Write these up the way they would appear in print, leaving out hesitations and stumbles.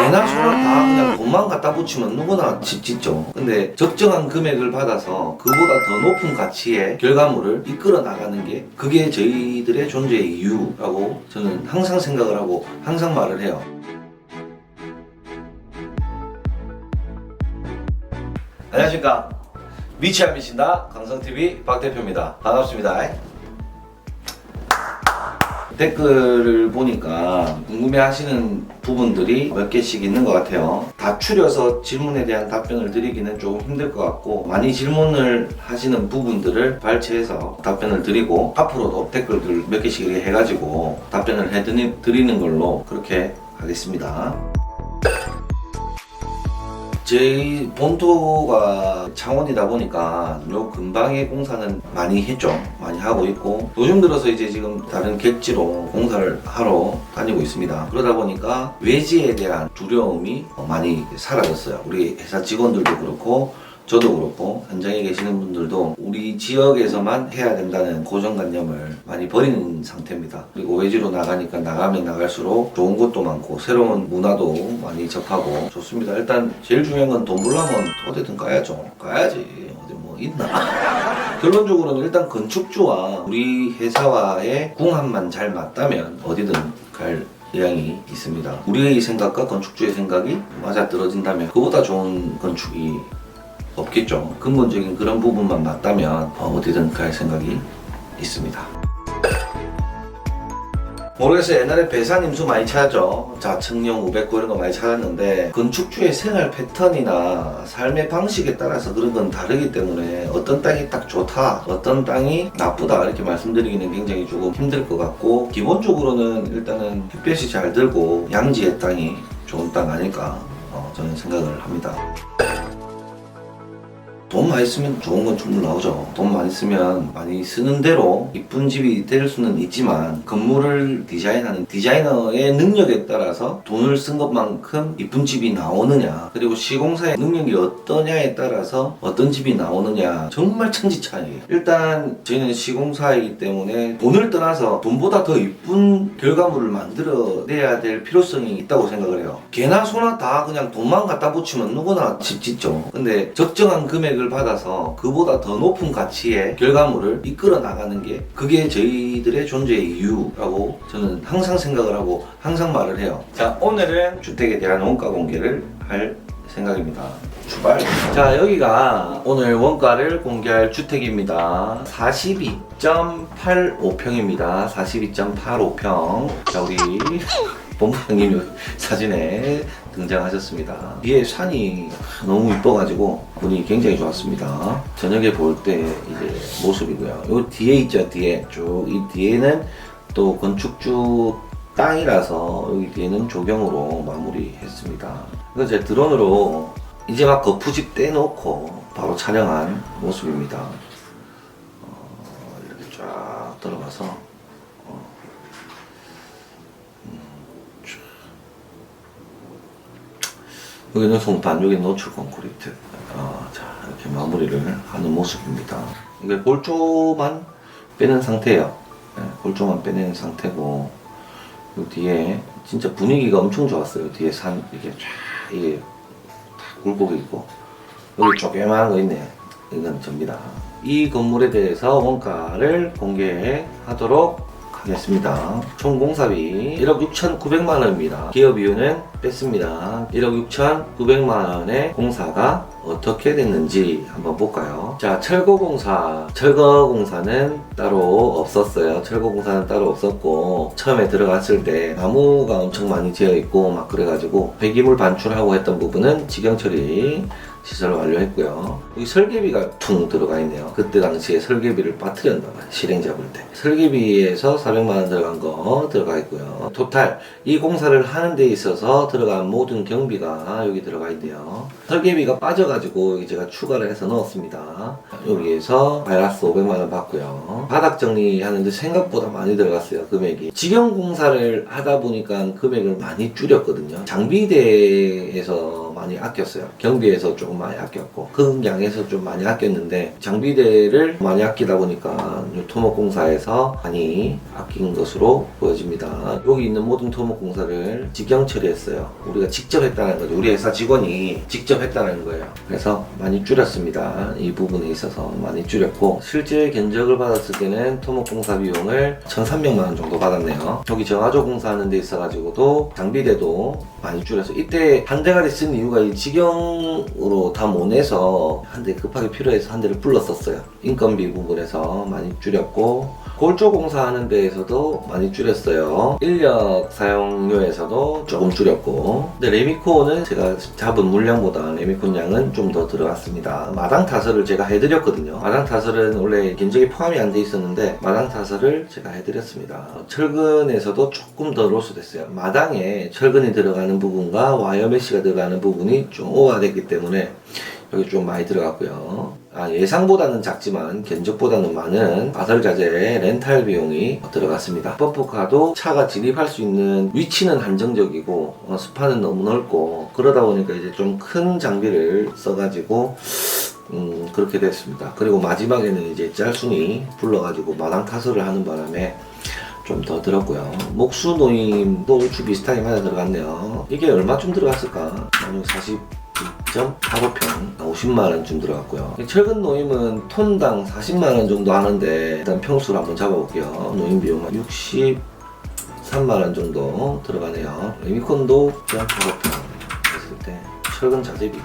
개나 소나 다 그냥 돈만 갖다 붙이면 누구나 집 짓죠. 근데 적정한 금액을 받아서 그보다 더 높은 가치의 결과물을 이끌어 나가는 게 그게 저희들의 존재의 이유라고 저는 항상 생각을 하고 항상 말을 해요. 안녕하십니까. 미치야 미친다 강성TV 박대표입니다. 반갑습니다. 댓글을 보니까 궁금해하시는 부분들이 몇 개씩 있는 것 같아요. 다 추려서 질문에 대한 답변을 드리기는 조금 힘들 것 같고, 많이 질문을 하시는 부분들을 발췌해서 답변을 드리고, 앞으로도 댓글들 몇 개씩 이렇게 해가지고 답변을 해드리는 걸로 그렇게 하겠습니다. 저희 본토가 창원이다 보니까 요 근방의 공사는 많이 했죠. 많이 하고 있고, 요즘 들어서 이제 지금 다른 객지로 공사를 하러 다니고 있습니다. 그러다 보니까 외지에 대한 두려움이 많이 사라졌어요. 우리 회사 직원들도 그렇고 저도 그렇고 현장에 계시는 분들도 우리 지역에서만 해야 된다는 고정관념을 많이 버리는 상태입니다. 그리고 외지로 나가니까 나가면 나갈수록 좋은 것도 많고 새로운 문화도 많이 접하고 좋습니다. 일단 제일 중요한 건 돈 벌려면 어디든 가야죠. 가야지. 어디 뭐 있나. 결론적으로는 일단 건축주와 우리 회사와의 궁합만 잘 맞다면 어디든 갈 의향이 있습니다. 우리의 생각과 건축주의 생각이 맞아떨어진다면 그보다 좋은 건축이 없겠죠. 근본적인 그런 부분만 맞다면 어디든 갈 생각이 있습니다. 모르겠어요. 옛날에 배산 임수 많이 찾았죠. 자청령 500구 이런 거 많이 찾았는데, 건축주의 생활 패턴이나 삶의 방식에 따라서 그런 건 다르기 때문에 어떤 땅이 딱 좋다, 어떤 땅이 나쁘다 이렇게 말씀드리기는 굉장히 조금 힘들 것 같고, 기본적으로는 일단은 햇볕이 잘 들고 양지의 땅이 좋은 땅 아닐까 저는 생각을 합니다. 돈 많이 쓰면 좋은 건축물 나오죠. 돈 많이 쓰면 많이 쓰는 대로 이쁜 집이 될 수는 있지만, 건물을 디자인하는 디자이너의 능력에 따라서 돈을 쓴 것만큼 이쁜 집이 나오느냐, 그리고 시공사의 능력이 어떠냐에 따라서 어떤 집이 나오느냐, 정말 천지차이예요. 일단 저희는 시공사이기 때문에 돈을 떠나서 돈보다 더 이쁜 결과물을 만들어내야 될 필요성이 있다고 생각을 해요. 개나 소나 다 그냥 돈만 갖다 붙이면 누구나 집 짓죠. 근데 적정한 금액을 받아서 그보다 더 높은 가치의 결과물을 이끌어 나가는 게 그게 저희들의 존재의 이유라고 저는 항상 생각을 하고 항상 말을 해요. 자, 오늘은 주택에 대한 원가 공개를 할 생각입니다. 출발! 자, 여기가 오늘 원가를 공개할 주택입니다. 42.85평입니다. 42.85평. 자, 우리 본부장님이 사진에 등장하셨습니다. 뒤에 산이 너무 이뻐가지고 분위기 굉장히 좋았습니다. 저녁에 볼 때 이제 모습이고요. 요 뒤에 있죠, 뒤에. 쭉 이 뒤에는 또 건축주 땅이라서 여기 뒤에는 조경으로 마무리했습니다. 이건 제 드론으로 이제 막 거푸집 떼놓고 바로 촬영한 모습입니다. 이렇게 쫙 들어가서 여기는 송판, 여기는 노출 콘크리트. 자, 이렇게 마무리를 하는 모습입니다. 이게 골조만 빼는 상태예요. 네, 골조만 빼낸 상태고, 요 뒤에 진짜 분위기가 엄청 좋았어요. 뒤에 산 이게 쫙 이게 다 굴곡이 있고, 여기 조그마한 거 있네. 이건 접니다. 이 건물에 대해서 원가를 공개하도록 하겠습니다. 총 공사비 1억 6,900만 원입니다. 기업 이유는 뺐습니다. 1억 6,900만 원의 공사가 어떻게 됐는지 한번 볼까요? 자, 철거공사. 철거공사는 따로 없었어요. 철거공사는 따로 없었고, 처음에 들어갔을 때 나무가 엄청 많이 지어있고 막 그래가지고 폐기물 반출하고 했던 부분은 직영처리 시설을 완료했고요. 여기 설계비가 퉁 들어가 있네요. 그때 당시에 설계비를 빠뜨렸나 봐요. 실행 잡을 때. 설계비에서 400만 원 들어간 거 들어가 있고요. 토탈 이 공사를 하는 데 있어서 들어간 모든 경비가 여기 들어가 있네요. 설계비가 빠져가지고 여기 제가 추가를 해서 넣었습니다. 여기에서 마이너스 500만 원 받고요. 바닥 정리하는데 생각보다 많이 들어갔어요. 금액이. 직영 공사를 하다 보니까 금액을 많이 줄였거든요. 장비대에서 많이 아꼈어요. 경비에서 조금 많이 아꼈고 금양에서 좀 많이 아꼈는데 장비대를 많이 아끼다 보니까 토목공사에서 많이 아낀 것으로 보여집니다. 여기 있는 모든 토목공사를 직영 처리했어요. 우리가 직접 했다는 거죠. 우리 회사 직원이 직접 했다는 거예요. 그래서 많이 줄였습니다. 이 부분에 있어서 많이 줄였고 실제 견적을 받았을 때는 토목공사 비용을 1,300만 원 정도 받았네요. 여기 정화조 공사하는 데 있어가지고도 장비대도 많이 줄여서 이때 한 대가리 쓴 이유가 이 직영으로 다 못 내서 한 대 급하게 필요해서 한 대를 불렀었어요. 인건비 부분에서 많이 줄였고 골조 공사하는 데에서도 많이 줄였어요. 인력 사용료에서도 조금 줄였고 근데 레미콘은 제가 잡은 물량보다 레미콘 양은 좀 더 들어갔습니다. 마당 타설을 제가 해드렸거든요. 마당 타설은 원래 견적이 포함이 안 돼 있었는데 마당 타설을 제가 해드렸습니다. 철근에서도 조금 더 로스됐어요. 마당에 철근이 들어가는 부분과 와이어 메쉬가 들어가는 부분이 좀 오버됐기 때문에 여기 좀 많이 들어갔고요. 예상보다는 작지만 견적보다는 많은 가설자재 렌탈 비용이 들어갔습니다. 펌프카도 차가 진입할 수 있는 위치는 한정적이고 스판은 너무 넓고 그러다 보니까 이제 좀 큰 장비를 써가지고 그렇게 됐습니다. 그리고 마지막에는 이제 짤순이 불러가지고 마당 타설을 하는 바람에 좀 더 들었고요. 목수 노임도 얼추 비슷하게 맞아 들어갔네요. 이게 얼마쯤 들어갔을까? 2.85평 50만원쯤 들어갔고요. 철근 노임은 톤당 40만원 정도 하는데 일단 평수를 한번 잡아볼게요. 노임 비용은 63만원 정도 들어가네요. 레미콘도 2.85평 했을 때 철근 자재비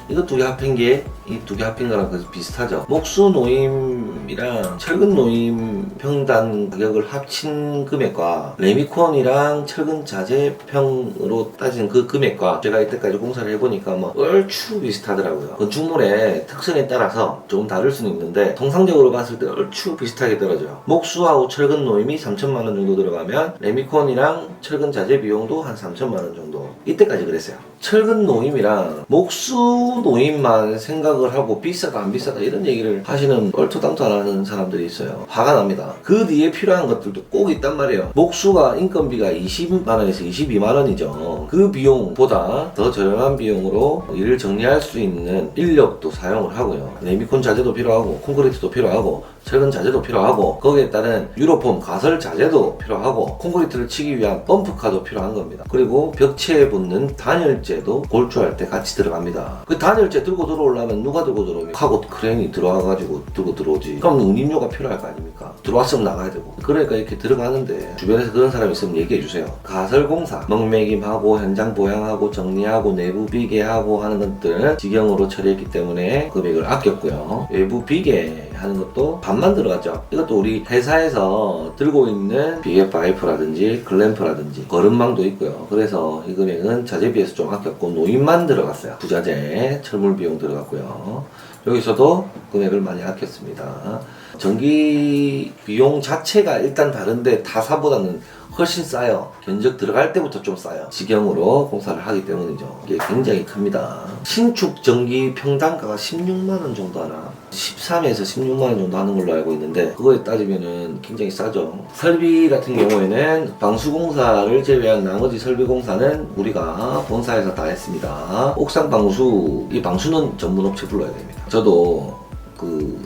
이거 두 개 합한 게 이 두 개 합한 거랑 그래서 비슷하죠. 목수 노임이랑 철근 노임 평단 가격을 합친 금액과 레미콘이랑 철근 자재평으로 따진 그 금액과 제가 이때까지 공사를 해보니까 뭐 얼추 비슷하더라고요. 건축물의 특성에 따라서 조금 다를 수는 있는데 통상적으로 봤을 때 얼추 비슷하게 떨어져요. 목수하고 철근 노임이 3천만 원 정도 들어가면 레미콘이랑 철근 자재 비용도 한 3천만 원 정도 이때까지 그랬어요. 철근 노임이랑 목수 노임만 생각을 하고 비싸다 안 비싸다 이런 얘기를 하시는 얼토당토 안 하는 사람들이 있어요. 화가 납니다. 그 뒤에 필요한 것들도 꼭 있단 말이에요. 목수가 인건비가 20만원에서 22만원이죠. 그 비용보다 더 저렴한 비용으로 일을 정리할 수 있는 인력도 사용을 하고요. 레미콘 자재도 필요하고 콘크리트도 필요하고 철근 자재도 필요하고 거기에 따른 유로폼 가설 자재도 필요하고 콘크리트를 치기 위한 펌프카도 필요한 겁니다. 그리고 벽체에 붙는 단열재도 골조할 때 같이 들어갑니다. 그 단열재 들고 들어오려면 누가 들고 들어오면 카고 크레인이 들어와가지고 들고 들어오지. 그럼 운임료가 필요할 거 아닙니까? 들어왔으면 나가야 되고. 그러니까 이렇게 들어가는데 주변에서 그런 사람이 있으면 얘기해 주세요. 가설공사 먹매김하고 현장 보양하고 정리하고 내부 비계하고 하는 것들은 직영으로 처리했기 때문에 금액을 아꼈고요. 외부 비계 하는 것도 반만 들어갔죠. 이것도 우리 회사에서 들고 있는 비계 파이프라든지 글램프라든지 거름망도 있고요. 그래서 이 금액은 자재비에서 좀 아꼈고 노임만 들어갔어요. 부자재, 철물 비용 들어갔고요. 여기서도 금액을 많이 아꼈습니다. 전기 비용 자체가 일단 다른데 타사보다는 훨씬 싸요. 견적 들어갈 때부터 좀 싸요. 직영으로 공사를 하기 때문이죠. 이게 굉장히 큽니다. 신축 전기 평당가가 16만원 정도 하나 13에서 16만원 정도 하는 걸로 알고 있는데 그거에 따지면은 굉장히 싸죠. 설비 같은 경우에는 방수공사를 제외한 나머지 설비공사는 우리가 본사에서 다 했습니다. 옥상 방수, 이 방수는 전문업체 불러야 됩니다. 저도 그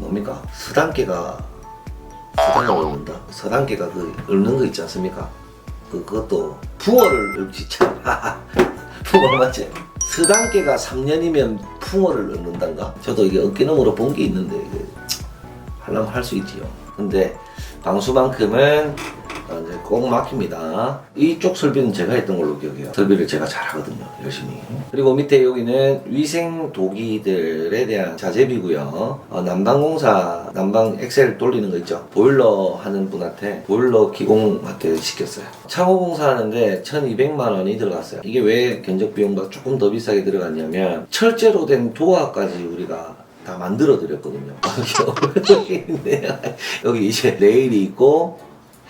뭡니까? 서당계가 얽는다. 서당계가 그 얽는 거 있지 않습니까? 그것도 붕어를 얽지 참. 붕어 맞지? 서당계가 3년이면 붕어를 얽는단가? 저도 이게 어깨너머로 본 게 있는데 하려면 할 수 있지요. 근데 방수만큼은 이제 꼭 막힙니다. 이쪽 설비는 제가 했던 걸로 기억해요. 설비를 제가 잘하거든요. 열심히. 그리고 밑에 여기는 위생 도기들에 대한 자재비고요. 난방공사, 난방 엑셀 돌리는 거 있죠. 보일러 하는 분한테, 보일러 기공한테 시켰어요. 창호공사 하는데 1,200만 원이 들어갔어요. 이게 왜 견적 비용보다 조금 더 비싸게 들어갔냐면 철제로 된 도어까지 우리가 다 만들어 드렸거든요. 여기 이제 레일이 있고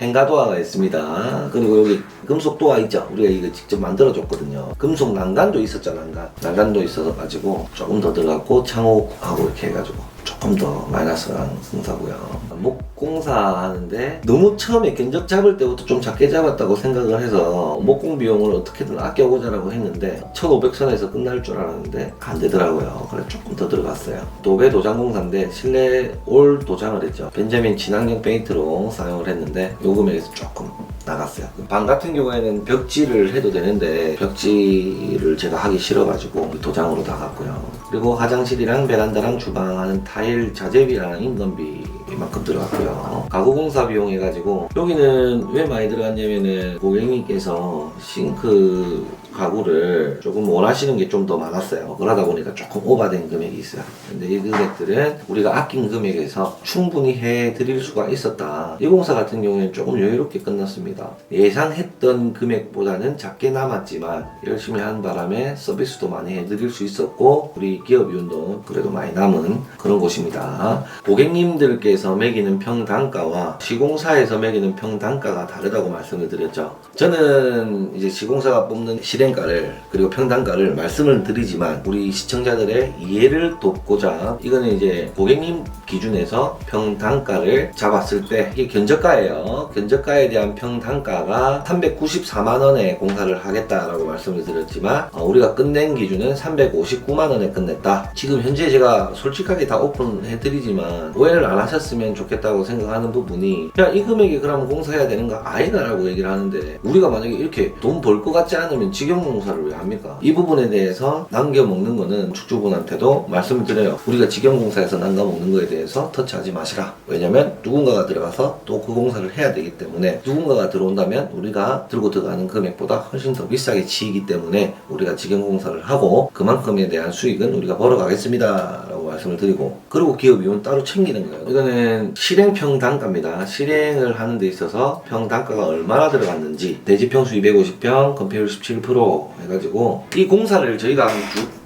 행가도어가 있습니다. 그리고 여기 금속 도어 있죠. 우리가 이거 직접 만들어 줬거든요. 금속 난간도 있었죠. 난간도 있어서 가지고 조금 더 들어갔고 창호하고 이렇게 해가지고 조금 더 마이너스한 공사고요. 목고 목공사 하는데 너무 처음에 견적 잡을 때부터 좀 작게 잡았다고 생각을 해서 목공 비용을 어떻게든 아껴보자라고 했는데 1,500선에서 끝날 줄 알았는데 안 되더라고요. 그래서 조금 더 들어갔어요. 도배 도장공사인데 실내 올 도장을 했죠. 벤자민 친환경 페인트로 사용을 했는데 요 금액에서 조금 나갔어요. 방 같은 경우에는 벽지를 해도 되는데 벽지를 제가 하기 싫어가지고 도장으로 나갔고요. 그리고 화장실이랑 베란다랑 주방 하는 타일 자재비랑 인건비 이만큼 들어갔고요. 가구공사 비용 해가지고 여기는 왜 많이 들어갔냐면은 고객님께서 싱크 가구를 조금 원하시는 게 좀 더 많았어요. 그러다 보니까 조금 오버된 금액이 있어요. 근데 이 금액들은 우리가 아낀 금액에서 충분히 해드릴 수가 있었다. 이 공사 같은 경우에는 조금 여유롭게 끝났습니다. 예상했던 금액보다는 작게 남았지만 열심히 한 바람에 서비스도 많이 해드릴 수 있었고 우리 기업위원도 그래도 많이 남은 그런 곳입니다. 고객님들께서 매기는 평단가와 시공사에서 매기는 평단가가 다르다고 말씀을 드렸죠. 저는 이제 시공사가 뽑는 실행가를 그리고 평단가를 말씀을 드리지만 우리 시청자들의 이해를 돕고자 이거는 이제 고객님 기준에서 평단가를 잡았을 때 이게 견적가예요. 견적가에 대한 평단가가 394만원에 공사를 하겠다라고 말씀을 드렸지만 우리가 끝낸 기준은 359만원에 끝냈다. 지금 현재 제가 솔직하게 다 오픈해 드리지만 오해를 안 하셨으면 좋겠다고 생각하는 부분이 야, 이 금액이 그러면 공사해야 되는 거 아니다 라고 얘기를 하는데 우리가 만약에 이렇게 돈 벌 것 같지 않으면 직영공사를 왜 합니까? 이 부분에 대해서 남겨먹는 거는 축주분한테도 말씀을 드려요. 우리가 직영공사에서 남겨먹는 거에 대해서 터치하지 마시라. 왜냐면 누군가가 들어가서 또 그 공사를 해야 되기 때문에 누군가가 들어온다면 우리가 들고 들어가는 금액보다 훨씬 더 비싸게 치이기 때문에 우리가 직영공사를 하고 그만큼에 대한 수익은 우리가 벌어가겠습니다 라고 말씀을 드리고 그리고 기업이윤 따로 챙기는 거예요. 이거는 실행평단가입니다. 실행을 하는 데 있어서 평단가가 얼마나 들어갔는지 대지평수 250평 건폐율 17% 해가지고 이 공사를 저희가 한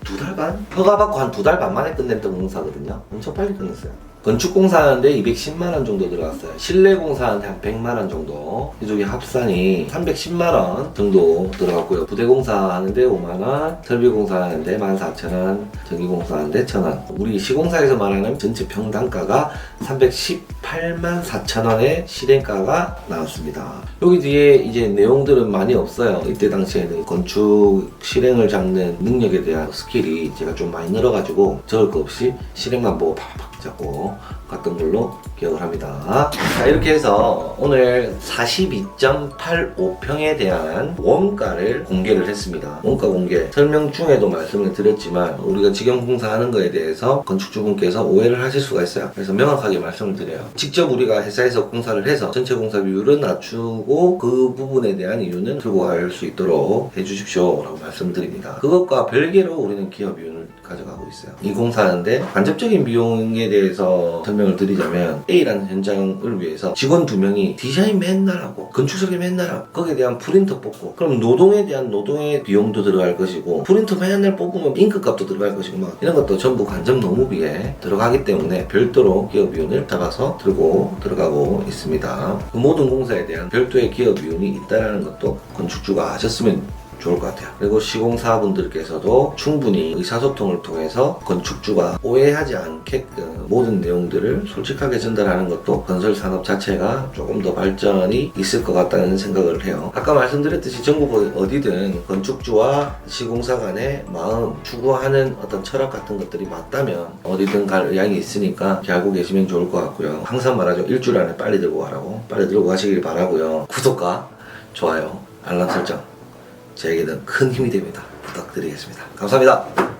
두 달 반? 허가받고 한 2달 반 만에 끝냈던 공사거든요. 엄청 빨리 끝냈어요. 건축공사 하는데 210만원 정도 들어갔어요. 실내공사 하는데 한 100만원 정도. 이쪽에 합산이 310만원 정도 들어갔고요. 부대공사 하는데 5만원, 설비공사 하는데 14,000원, 전기공사 하는데 1,000원. 우리 시공사에서 말하는 전체 평단가가 318만 4천원의 실행가가 나왔습니다. 여기 뒤에 이제 내용들은 많이 없어요. 이때 당시에는 건축 실행을 잡는 능력에 대한 스킬이 제가 좀 많이 늘어가지고 적을 거 없이 실행만 보고 팍팍 잡고 갔던 걸로 기억을 합니다. 자, 이렇게 해서 오늘 42.85평에 대한 원가를 공개를 했습니다. 원가 공개 설명 중에도 말씀을 드렸지만 우리가 직영공사 하는 거에 대해서 건축주분께서 오해를 하실 수가 있어요. 그래서 명확하게 말씀을 드려요. 직접 우리가 회사에서 공사를 해서 전체 공사 비율은 낮추고 그 부분에 대한 이유는 들고 갈 수 있도록 해주십시오 라고 말씀을 드립니다. 그것과 별개로 우리는 기업 비율을 가져가고 있어요. 이 공사하는데 간접적인 비용에 대해서 설명을 드리자면 A라는 현장을 위해서 직원 2명이 디자인 맨날 하고 건축 설계 맨날 하고 거기에 대한 프린터 뽑고 그럼 노동에 대한 노동의 비용도 들어갈 것이고 프린터 맨날 뽑으면 잉크값도 들어갈 것이고 막 이런 것도 전부 간접 노무비에 들어가기 때문에 별도로 기업 비용을 잡아서 들고 들어가고 있습니다. 그 모든 공사에 대한 별도의 기업 비용이 있다는 것도 건축주가 아셨으면 좋을 것 같아요. 그리고 시공사분들께서도 충분히 의사소통을 통해서 건축주가 오해하지 않게끔 모든 내용들을 솔직하게 전달하는 것도 건설산업 자체가 조금 더 발전이 있을 것 같다는 생각을 해요. 아까 말씀드렸듯이 전국 어디든 건축주와 시공사 간의 마음, 추구하는 어떤 철학 같은 것들이 맞다면 어디든 갈 의향이 있으니까 이렇게 알고 계시면 좋을 것 같고요. 항상 말하죠. 일주일 안에 빨리 들고 가라고. 빨리 들고 가시길 바라고요. 구독과 좋아요, 알람 설정 저에게는 큰 힘이 됩니다. 부탁드리겠습니다. 감사합니다.